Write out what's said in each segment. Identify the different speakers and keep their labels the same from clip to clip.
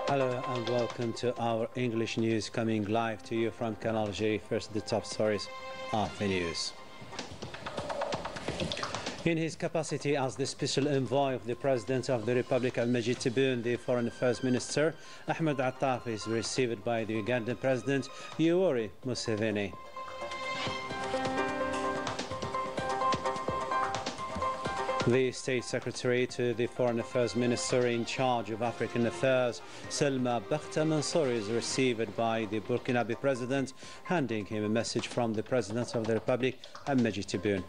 Speaker 1: Hello and welcome to our English news coming live to you from Canal Algérie. First, the top stories of the news. In his capacity as the special envoy of the President of the Republic Al-Majid Tebboune, the Foreign Affairs Minister Ahmed Attaf is received by the Ugandan President Yoweri Museveni. The State Secretary to the Foreign Affairs Minister in charge of African Affairs, Selma Bakhta Mansouri, is received by the Burkinabe President, handing him a message from the President of the Republic, Al-Majid Tebboune.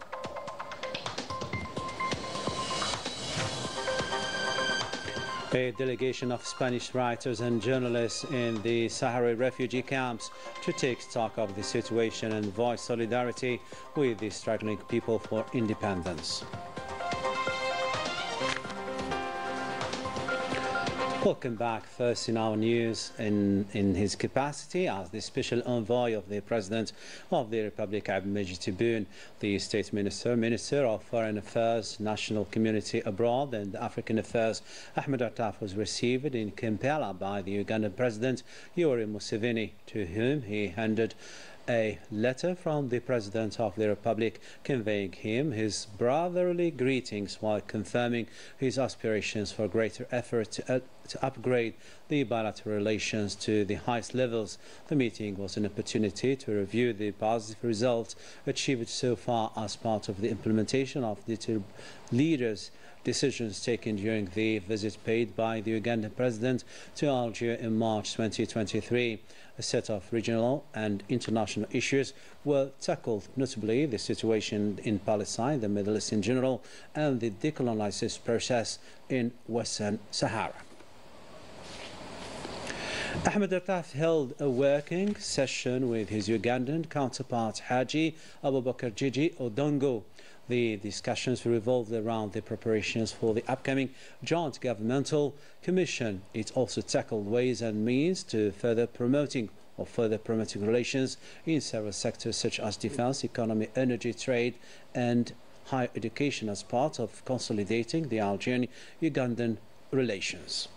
Speaker 1: A delegation of Spanish writers and journalists in the Sahrawi refugee camps to take stock of the situation and voice solidarity with the struggling people for independence. Welcome back. First in our news, in his capacity as the special envoy of the President of the Republic, Al-Majid Tebboune, the State Minister of Foreign Affairs, National Community Abroad and African Affairs, Ahmed Attaf, was received in Kampala by the Ugandan President Yoweri Museveni, to whom he handed a letter from the President of the Republic conveying him his brotherly greetings while confirming his aspirations for greater effort to upgrade the bilateral relations to the highest levels. The meeting was an opportunity to review the positive results achieved so far as part of the implementation of the two leaders' decisions taken during the visit paid by the Ugandan President to Algeria in March 2023. A set of regional and international issues were tackled, notably the situation in Palestine, the Middle East in general, and the decolonization process in Western Sahara. Ahmed Attaf held a working session with his Ugandan counterpart Haji Abubakar Gigi Odongo. The discussions revolved around the preparations for the upcoming Joint Governmental Commission. It also tackled ways and means to further promoting relations in several sectors such as defense, economy, energy, trade and higher education as part of consolidating the Algerian-Ugandan relations.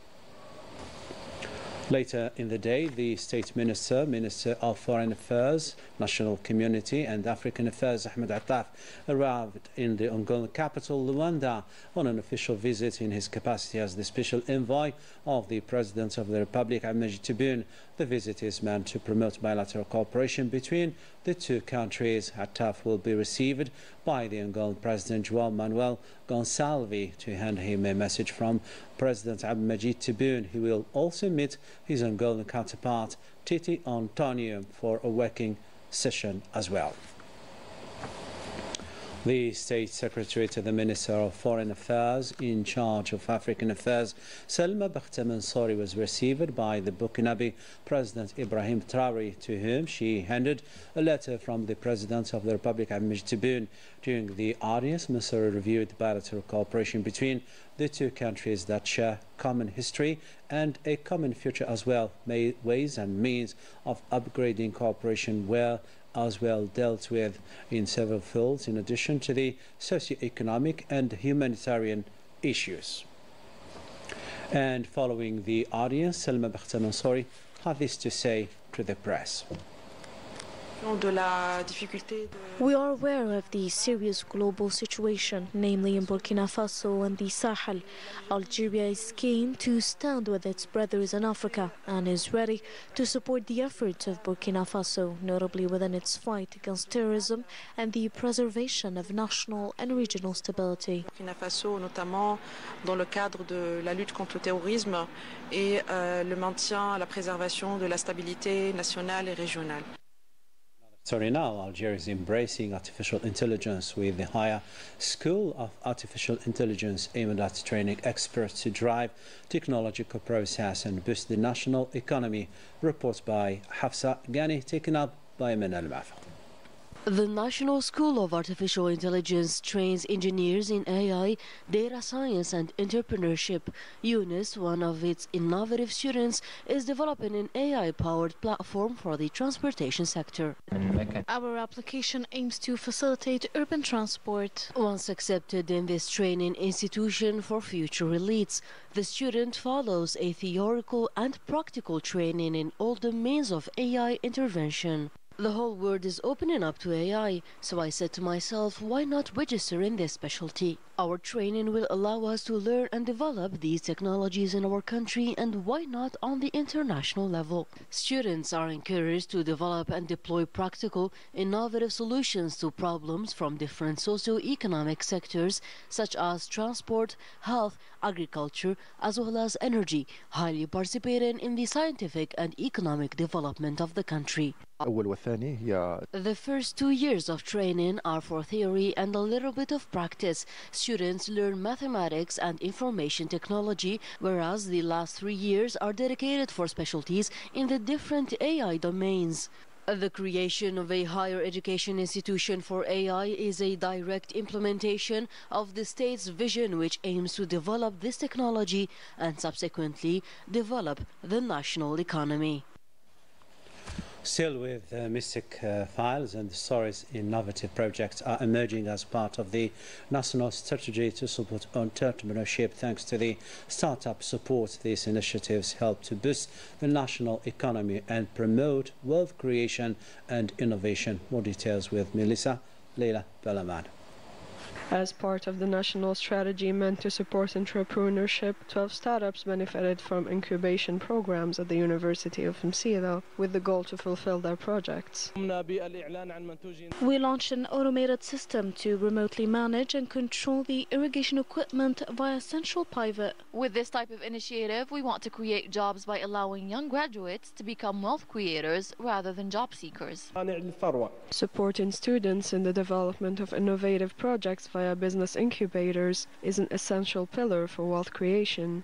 Speaker 1: Later in the day, the State Minister of Foreign Affairs, National Community and African Affairs, Ahmed Attaf, arrived in the Angolan capital, Luanda, on an official visit in his capacity as the special envoy of the President of the Republic, Al-Majid Tebboune. The visit is meant to promote bilateral cooperation between the two countries. Attaf will be received by the Angolan President João Manuel Gonçalves to hand him a message from President Al-Majid Tebboune. He will also meet his Angolan counterpart Titi Antonio for a working session as well. The State Secretary to the Minister of Foreign Affairs in charge of African Affairs, Selma Bakhta Mansouri, was received by the Burkinabe President Ibrahim Traoré, to whom she handed a letter from the President of the Republic, Al-Majid Tebboune. During the audience, Mansouri reviewed bilateral cooperation between the two countries that share common history and a common future as well. Ways and means of upgrading cooperation were as well dealt with in several fields, in addition to the socio-economic and humanitarian issues. And following the audience, Selma Bakhta Mansouri had this to say to the press.
Speaker 2: We are aware of the serious global situation, namely in Burkina Faso and the Sahel. Algeria is keen to stand with its brothers in Africa and is ready to support the efforts of Burkina Faso, notably within its fight against terrorism and the preservation of national and regional stability.
Speaker 3: Burkina Faso, notamment dans le cadre de la lutte contre le terrorisme et le maintien, la préservation de la stabilité nationale et régionale.
Speaker 1: Sorry, now Algeria is embracing artificial intelligence with the Higher School of Artificial Intelligence aimed at training experts to drive technological process and boost the national economy. Reports by Hafsa Ghani, taken up by Manal Mafal.
Speaker 4: The National School of Artificial Intelligence trains engineers in AI, data science and entrepreneurship. Yunus, one of its innovative students, is developing an AI-powered platform for the transportation sector.
Speaker 2: Our application aims to facilitate urban transport.
Speaker 4: Once accepted in this training institution for future elites, the student follows a theoretical and practical training in all domains of AI intervention. The whole world is opening up to AI, so I said to myself, why not register in this specialty? Our training will allow us to learn and develop these technologies in our country, and why not on the international level? Students are encouraged to develop and deploy practical, innovative solutions to problems from different socio-economic sectors such as transport, health, agriculture, as well as energy, highly participating in the scientific and economic development of the country. The first 2 years of training are for theory and a little bit of practice. Students learn mathematics and information technology, whereas the last 3 years are dedicated for specialties in the different AI domains. The creation of a higher education institution for AI is a direct implementation of the state's vision, which aims to develop this technology and subsequently develop the national economy.
Speaker 1: Still with mystic files and stories, innovative projects are emerging as part of the national strategy to support entrepreneurship. Thanks to the startup support, these initiatives help to boost the national economy and promote wealth creation and innovation. More details with Melissa Leila Balaman.
Speaker 5: As part of the national strategy meant to support entrepreneurship, 12 startups benefited from incubation programs at the University of Msila with the goal to fulfill their projects.
Speaker 2: We launched an automated system to remotely manage and control the irrigation equipment via central pivot.
Speaker 6: With this type of initiative, we want to create jobs by allowing young graduates to become wealth creators rather than job seekers.
Speaker 5: Supporting students in the development of innovative projects via business incubators is an essential pillar for wealth creation.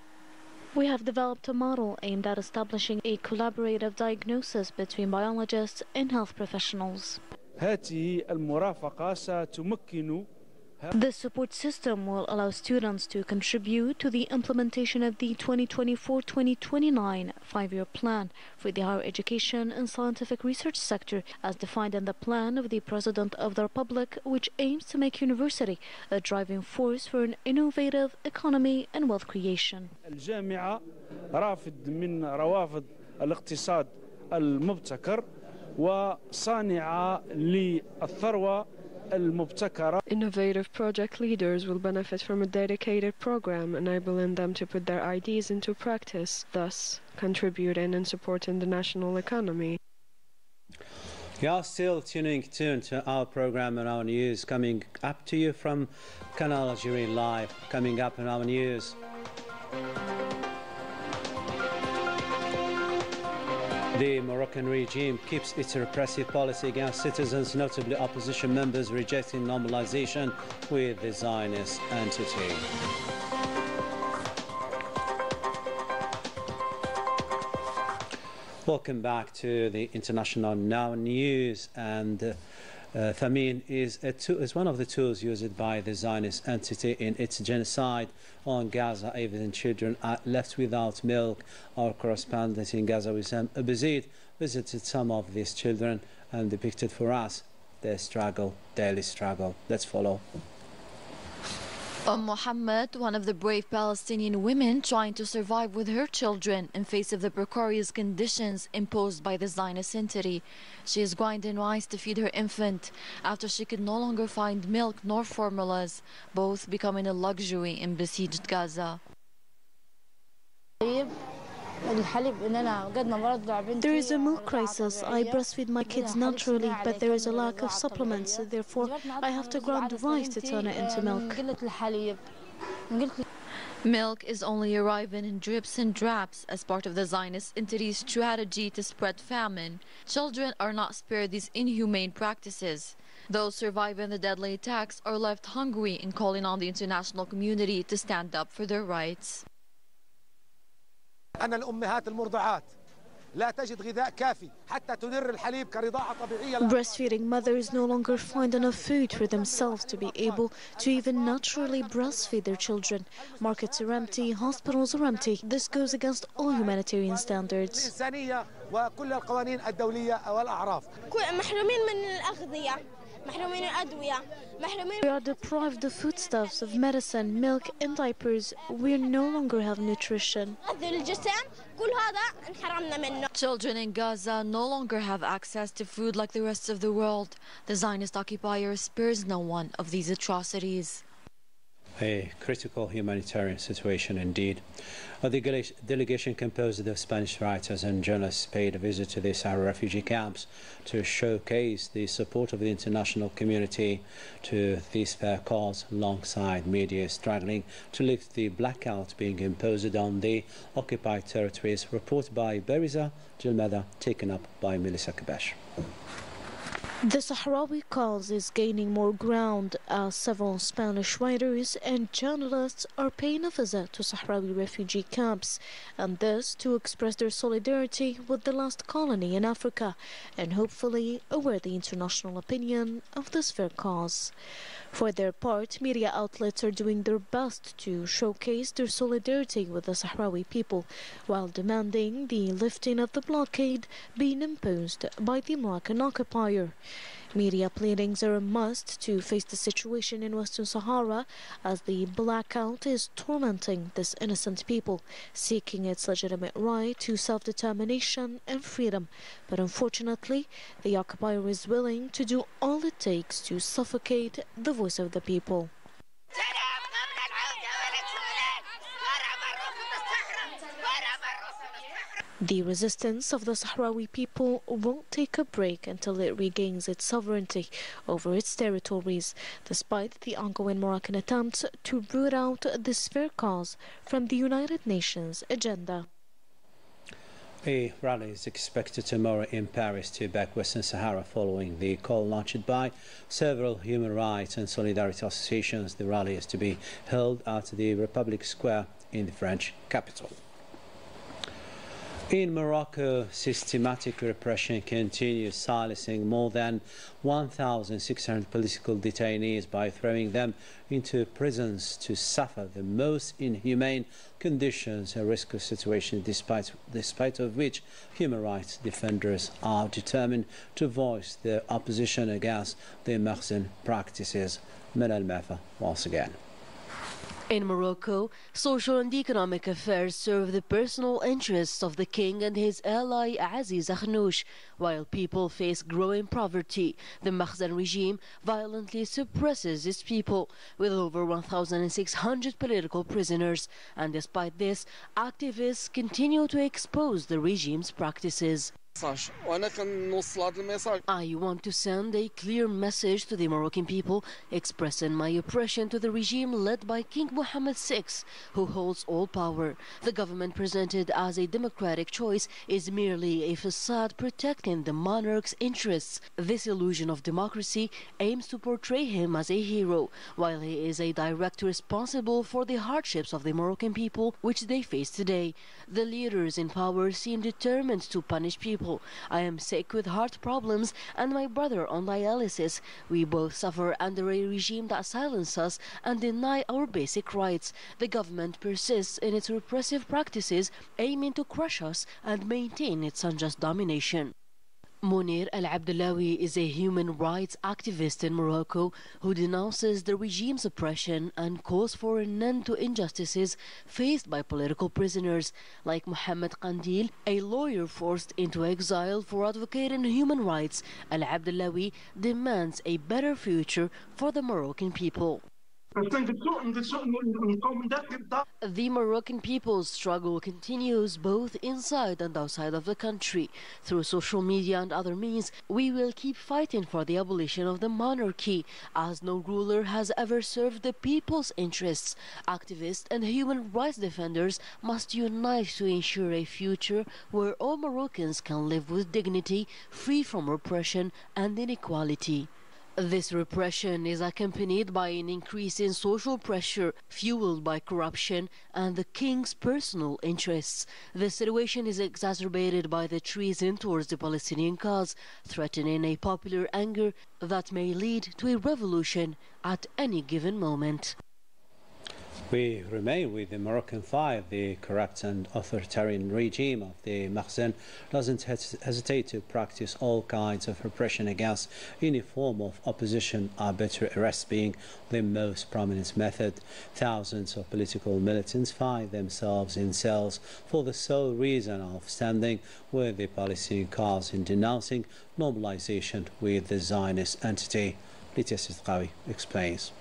Speaker 2: We have developed a model aimed at establishing a collaborative diagnosis between biologists and health professionals. This support system will allow students to contribute to the implementation of the 2024-2029 five-year plan for the higher education and scientific research sector, as defined in the plan of the President of the Republic, which aims to make university a driving force for an innovative economy and wealth creation.
Speaker 7: الجامعة رافد من روافد الاقتصاد المبتكر وصانعة للثروة.
Speaker 5: Innovative project leaders will benefit from a dedicated program enabling them to put their ideas into practice, thus contributing and supporting the national economy.
Speaker 1: You are still tuning to our program and our news coming up to you from Canal Algérie Live. Coming up in our news. The Moroccan regime keeps its repressive policy against citizens, notably opposition members rejecting normalization with the Zionist entity. Welcome back to the International Now News. And famine is one of the tools used by the Zionist entity in its genocide on Gaza. Even children are left without milk. Our correspondent in Gaza, Wissam Abazid, visited some of these children and depicted for us their struggle, daily struggle. Let's follow.
Speaker 6: Mohammed, one of the brave Palestinian women trying to survive with her children in face of the precarious conditions imposed by the Zionist entity. She is grinding rice to feed her infant after she could no longer find milk nor formulas, both becoming a luxury in besieged Gaza.
Speaker 2: There is a milk crisis. I breastfeed my kids naturally, but there is a lack of supplements. Therefore, I have to grind rice to turn it into milk.
Speaker 6: Milk is only arriving in drips and drabs as part of the Zionist entity's strategy to spread famine. Children are not spared these inhumane practices. Those surviving the deadly attacks are left hungry and calling on the international community to stand up for their rights.
Speaker 8: لا تجد غذاء كافي حتى تدر الحليب كرضاعة طبيعية.
Speaker 2: Breastfeeding mothers no longer find enough food for themselves to be able to even naturally breastfeed their children. Markets are empty, hospitals are empty. This goes against all humanitarian standards.
Speaker 8: الإنسانية وكل القوانين الدولية والأعراف.
Speaker 9: محرومين من الأغذية.
Speaker 2: We are deprived of foodstuffs, of medicine, milk and diapers. We no longer have nutrition.
Speaker 6: Children in Gaza no longer have access to food like the rest of the world. The Zionist occupier spares no one of these atrocities.
Speaker 1: A critical humanitarian situation indeed. The delegation composed of Spanish writers and journalists paid a visit to the Sahara refugee camps to showcase the support of the international community to this fair cause, alongside media struggling to lift the blackout being imposed on the occupied territories. Report by Beriza Jilmada, taken up by Melissa Kabash.
Speaker 2: The Sahrawi cause is gaining more ground as several Spanish writers and journalists are paying a visit to Sahrawi refugee camps, and this to express their solidarity with the last colony in Africa and hopefully aware the international opinion of this fair cause. For their part, media outlets are doing their best to showcase their solidarity with the Sahrawi people while demanding the lifting of the blockade being imposed by the Moroccan occupier. Media pleadings are a must to face the situation in Western Sahara as the blackout is tormenting this innocent people, seeking its legitimate right to self-determination and freedom. But unfortunately, the occupier is willing to do all it takes to suffocate the voice of the people. The resistance of the Sahrawi people won't take a break until it regains its sovereignty over its territories, despite the ongoing Moroccan attempts to root out this fair cause from the United Nations agenda.
Speaker 1: A rally is expected tomorrow in Paris to back Western Sahara following the call launched by several human rights and solidarity associations. The rally is to be held at the Republic Square in the French capital. In Morocco, systematic repression continues, silencing more than 1,600 political detainees by throwing them into prisons to suffer the most inhumane conditions, a risky situation despite of which human rights defenders are determined to voice their opposition against the Makhzen practices. Manal Mafa once again.
Speaker 4: In Morocco, social and economic affairs serve the personal interests of the king and his ally Aziz Akhnouch. While people face growing poverty, the Makhzen regime violently suppresses its people, with over 1,600 political prisoners. And despite this, activists continue to expose the regime's practices. I want to send a clear message to the Moroccan people, expressing my oppression to the regime led by King Mohammed VI, who holds all power. The government presented as a democratic choice is merely a facade protecting the monarch's interests. This illusion of democracy aims to portray him as a hero, while he is a direct responsible for the hardships of the Moroccan people which they face today. The leaders in power seem determined to punish people. I am sick with heart problems and my brother on dialysis. We both suffer under a regime that silences us and deny our basic rights. The government persists in its repressive practices, aiming to crush us and maintain its unjust domination. Munir Al-Abdullawi is a human rights activist in Morocco who denounces the regime's oppression and calls for an end to injustices faced by political prisoners like Mohammed Qandil, a lawyer forced into exile for advocating human rights. Al-Abdullawi demands a better future for the Moroccan people. The Moroccan people's struggle continues both inside and outside of the country. Through social media and other means, we will keep fighting for the abolition of the monarchy, as no ruler has ever served the people's interests. Activists and human rights defenders must unite to ensure a future where all Moroccans can live with dignity, free from oppression and inequality. This repression is accompanied by an increase in social pressure fueled by corruption and the king's personal interests. The situation is exacerbated by the treason towards the Palestinian cause, threatening a popular anger that may lead to a revolution at any given moment.
Speaker 1: We remain with the Moroccan fire. The corrupt and authoritarian regime of the Makhzen doesn't hesitate to practice all kinds of repression against any form of opposition, arbitrary arrest being the most prominent method. Thousands of political militants find themselves in cells for the sole reason of standing with the Palestinian cause in denouncing normalization with the Zionist entity. Litya Sidqawi explains.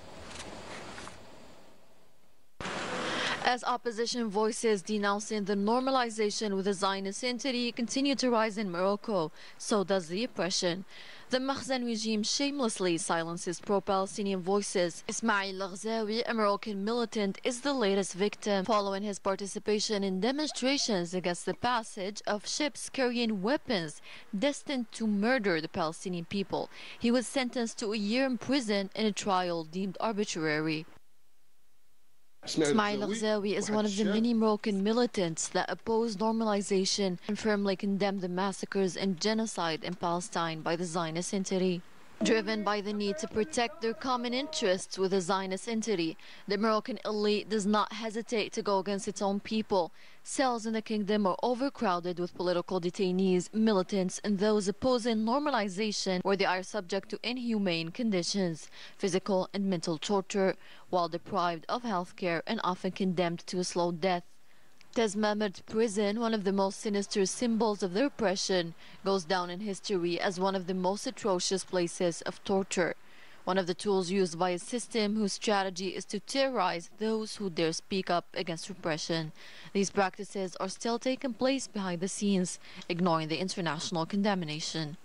Speaker 6: As opposition voices denouncing the normalization with the Zionist entity continue to rise in Morocco, so does the oppression. The Makhzen regime shamelessly silences pro-Palestinian voices. Ismail Al-Ghazawi, a Moroccan militant, is the latest victim, following his participation in demonstrations against the passage of ships carrying weapons destined to murder the Palestinian people. He was sentenced to a year in prison in a trial deemed arbitrary. Ismail Al-Ghazawi is one of the many Moroccan militants that oppose normalization and firmly condemn the massacres and genocide in Palestine by the Zionist entity. Driven by the need to protect their common interests with the Zionist entity, the Moroccan elite does not hesitate to go against its own people. Cells in the kingdom are overcrowded with political detainees, militants, and those opposing normalization, where they are subject to inhumane conditions, physical and mental torture, while deprived of health care and often condemned to a slow death. Tezmamert prison, one of the most sinister symbols of the repression, goes down in history as one of the most atrocious places of torture. One of the tools used by a system whose strategy is to terrorize those who dare speak up against repression. These practices are still taking place behind the scenes, ignoring the international condemnation.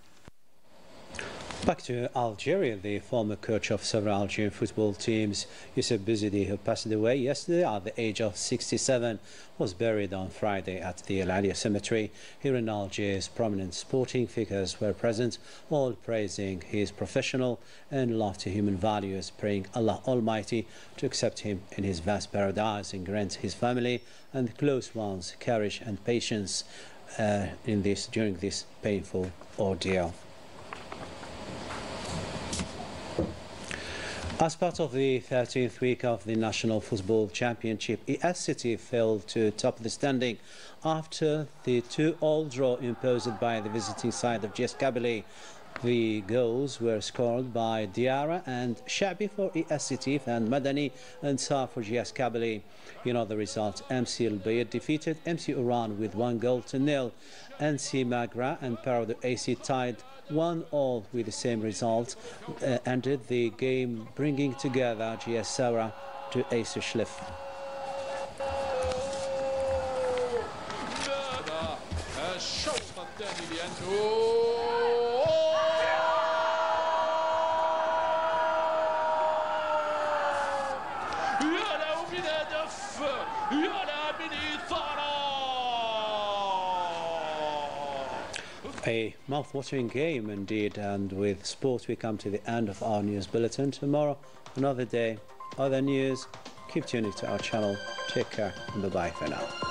Speaker 1: Back to Algeria, the former coach of several Algerian football teams, Youssef Bouzidi, who passed away yesterday at the age of 67, was buried on Friday at the El Alia Cemetery. Here in Algiers, prominent sporting figures were present, all praising his professional and lofty human values, praying Allah Almighty to accept him in his vast paradise and grant his family and close ones courage and patience during this painful ordeal. As part of the 13th week of the National Football Championship, ES City fell to top of the standing after the 2-2 draw imposed by the visiting side of GS Kabylie. The goals were scored by Diarra and Shabi for ES City and Madani and Sa for GS Kabylie. You know the result. MC El Bayed defeated MC Oran with 1-0. NC Magra and Parado AC tied 1-1 with the same result, ended the game bringing together GS Saura to AC Schliff. A mouth-watering game indeed, and with sport we come to the end of our news bulletin. Tomorrow, another day, other news. Keep tuning to our channel. Take care and bye-bye for now.